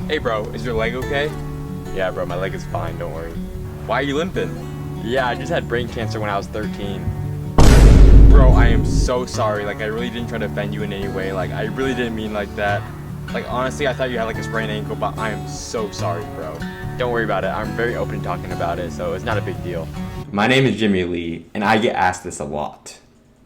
Hey bro, is your leg okay? Yeah, bro, my leg is fine, don't worry. Why are you limping? Yeah, I just had brain cancer when I was 13. Bro, I am so sorry. Like, I really didn't try to offend you in any way. Like, I really didn't mean like that. Like, honestly, I thought you had like a sprained ankle, but I am so sorry, bro. Don't worry about it, I'm very open to talking about it, so it's not a big deal. My name is JimmyLi, and I get asked this a lot.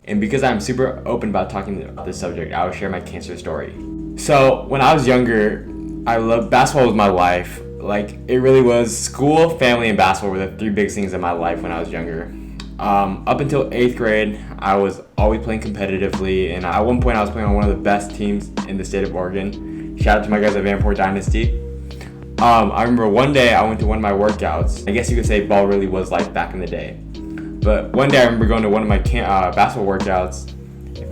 And because I'm super open about talking about this subject, I will share my cancer story. So, when I was younger, I loved basketball was my life. Like, it really was. School, family, and basketball were the three big things in my life when I was younger. Up until 8th grade, I was always playing competitively, and at one point I was playing on one of the best teams in the state of Oregon. Shout out to my guys at Vanport Dynasty. I remember one day I went to one of my workouts. I guess you could say ball really was life back in the day. But one day I remember going to one of my basketball workouts,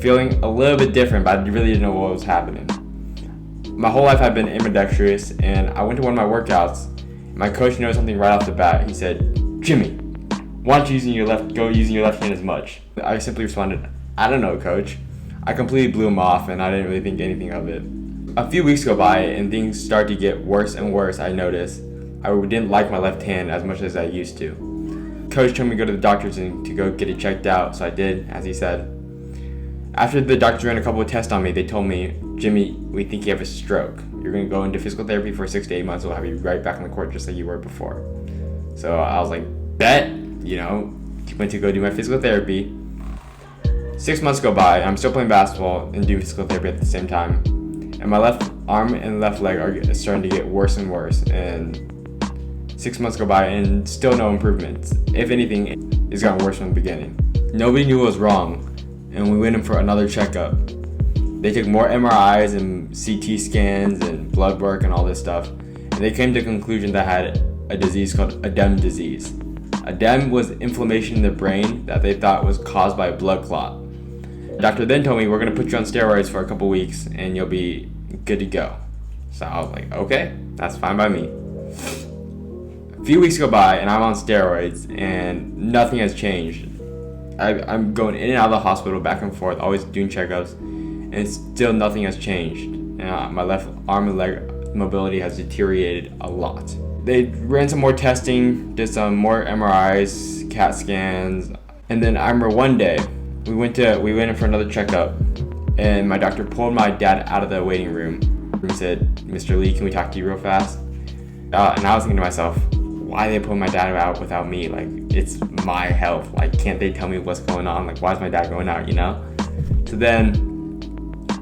feeling a little bit different, but I really didn't know what was happening. My whole life I've been ambidextrous, and I went to one of my workouts. My coach noticed something right off the bat. He said, "Jimmy, why don't you go using your left hand as much?" I simply responded, "I don't know, coach." I completely blew him off, and I didn't really think anything of it. A few weeks go by, and things start to get worse and worse. I noticed I didn't like my left hand as much as I used to. Coach told me to go to the doctors and to go get it checked out, so I did, as he said. After the doctors ran a couple of tests on me, they told me, "Jimmy, we think you have a stroke. You're going to go into physical therapy for 6 to 8 months. We'll have you right back on the court just like you were before." So I was like, bet, went to go do my physical therapy. 6 months go by, I'm still playing basketball and doing physical therapy at the same time. And my left arm and left leg are starting to get worse and worse. And 6 months go by and still no improvements. If anything, it's gotten worse from the beginning. Nobody knew what was wrong, and we went in for another checkup. They took more MRIs and CT scans and blood work and all this stuff, and they came to the conclusion that I had a disease called Edem disease. Edem was inflammation in the brain that they thought was caused by a blood clot. The doctor then told me, "We're going to put you on steroids for a couple weeks and you'll be good to go." So I was like, okay, that's fine by me. A few weeks go by and I'm on steroids and nothing has changed. I'm going in and out of the hospital back and forth, always doing checkups, and still nothing has changed. My left arm and leg mobility has deteriorated a lot. They ran some more testing, did some more MRIs, CAT scans, and then I remember one day we went in for another checkup, and my doctor pulled my dad out of the waiting room and said, "Mr. Lee, can we talk to you real fast?" And I was thinking to myself, why they pull my dad out without me? Like, it's my health. Like, can't they tell me what's going on? Like, why is my dad going out, So then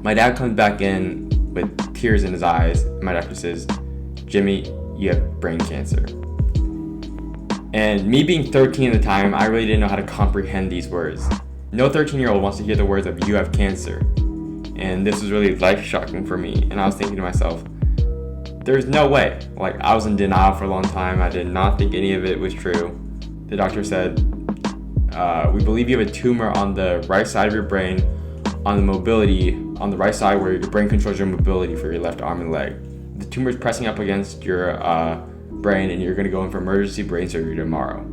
my dad comes back in with tears in his eyes, and my doctor says, "Jimmy, you have brain cancer." And me being 13 at the time, I really didn't know how to comprehend these words. No 13-year-old wants to hear the words of "you have cancer." And this was really life-shocking for me. And I was thinking to myself, there's no way. Like, I was in denial for a long time. I did not think any of it was true. The doctor said, "We believe you have a tumor on the right side of your brain, on the mobility, on the right side where your brain controls your mobility for your left arm and leg. The tumor is pressing up against your brain, and you're going to go in for emergency brain surgery tomorrow."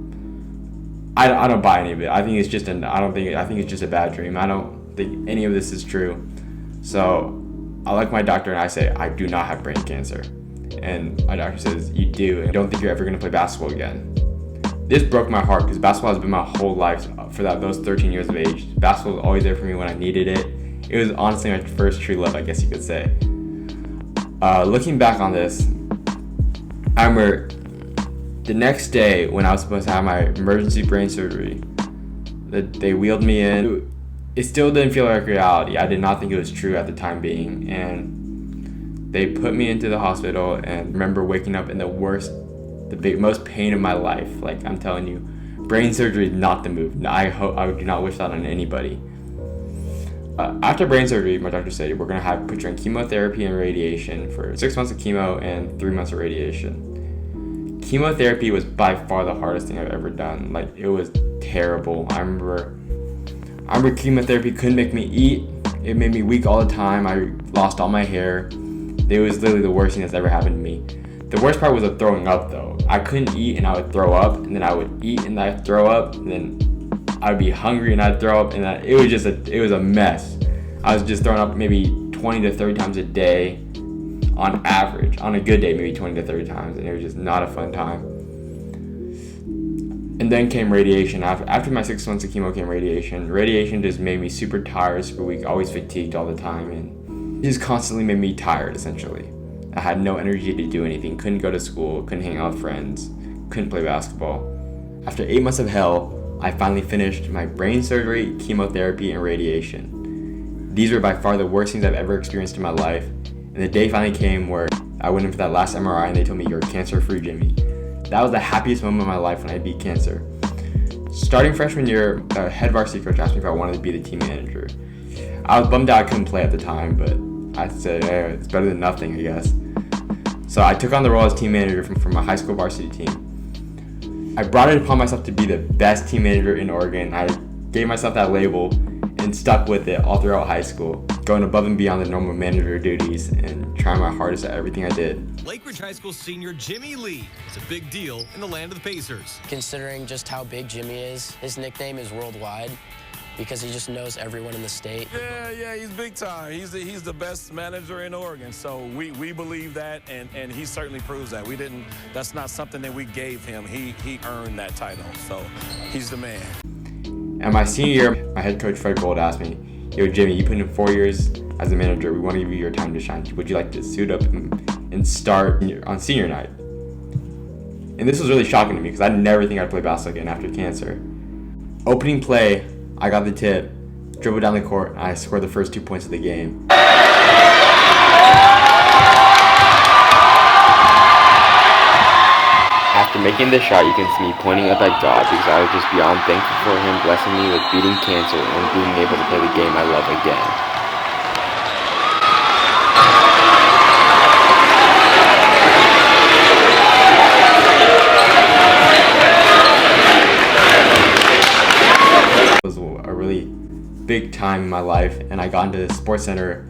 I don't buy any of it. I think it's just a bad dream. I don't think any of this is true. So I like my doctor and I say, "I do not have brain cancer." And my doctor says, "You do, and I don't think you're ever going to play basketball again." This broke my heart because basketball has been my whole life for those 13 years of age. Basketball was always there for me when I needed it. It was honestly my first true love, I guess you could say. Looking back on this, I remember the next day when I was supposed to have my emergency brain surgery, that they wheeled me in. It still didn't feel like reality. I did not think it was true at the time being. And they put me into the hospital, and I remember waking up in the most pain of my life. Like, I'm telling you, brain surgery is not the move. I do not wish that on anybody. After brain surgery, my doctor said, "We're going to put you on chemotherapy and radiation for 6 months of chemo and 3 months of radiation." Chemotherapy was by far the hardest thing I've ever done. Like, it was terrible. I remember chemotherapy couldn't make me eat. It made me weak all the time. I lost all my hair. It was literally the worst thing that's ever happened to me. The worst part was the throwing up, though. I couldn't eat and I would throw up, and then I would eat and I'd throw up, and then I'd be hungry and I'd throw up, and it was a mess. I was just throwing up maybe 20 to 30 times a day. on average. On a good day, maybe 20 to 30 times, and it was just not a fun time. And then came radiation. After my 6 months of chemo came radiation. Radiation just made me super tired, super weak, always fatigued all the time, and it just constantly made me tired, essentially. I had no energy to do anything, couldn't go to school, couldn't hang out with friends, couldn't play basketball. After 8 months of hell, I finally finished my brain surgery, chemotherapy, and radiation. These were by far the worst things I've ever experienced in my life, and the day finally came where I went in for that last MRI and they told me, "You're cancer-free, Jimmy." That was the happiest moment of my life when I beat cancer. Starting freshman year, the head varsity coach asked me if I wanted to be the team manager. I was bummed out I couldn't play at the time, but I said, hey, it's better than nothing, I guess. So I took on the role as team manager from a high school varsity team. I brought it upon myself to be the best team manager in Oregon. I gave myself that label and stuck with it all throughout high school, going above and beyond the normal manager duties and trying my hardest at everything I did. Lake Ridge High School senior JimmyLi is a big deal in the land of the Pacers. Considering just how big Jimmy is, his nickname is worldwide because he just knows everyone in the state. Yeah, he's big time. He's the best manager in Oregon. So we believe that, and he certainly proves that. That's not something that we gave him. He earned that title. So he's the man. And my senior year, my head coach Fred Gold asked me, "Yo, Jimmy, you put in 4 years as a manager. We want to give you your time to shine. Would you like to suit up and start on senior night?" And this was really shocking to me because I never think I'd play basketball again after cancer. Opening play, I got the tip, dribbled down the court, and I scored the first 2 points of the game. After making the shot, you can see me pointing up at God because I was just beyond thankful for Him blessing me with beating cancer and being able to play the game I love again. It was a really big time in my life, and I got into Sports Center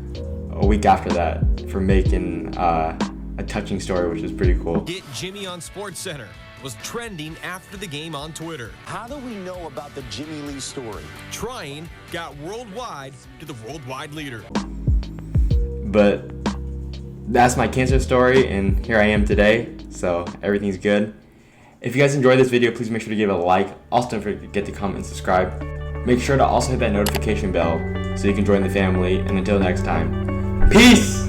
a week after that for making a touching story, which was pretty cool. Get Jimmy on Sports Center was trending after the game on Twitter. How do we know about the JimmyLi story? Trying got worldwide to the worldwide leader. But that's my cancer story, and here I am today, so everything's good. If you guys enjoyed this video, please make sure to give it a like. Also, don't forget to comment and subscribe. Make sure to also hit that notification bell so you can join the family, and until next time, peace!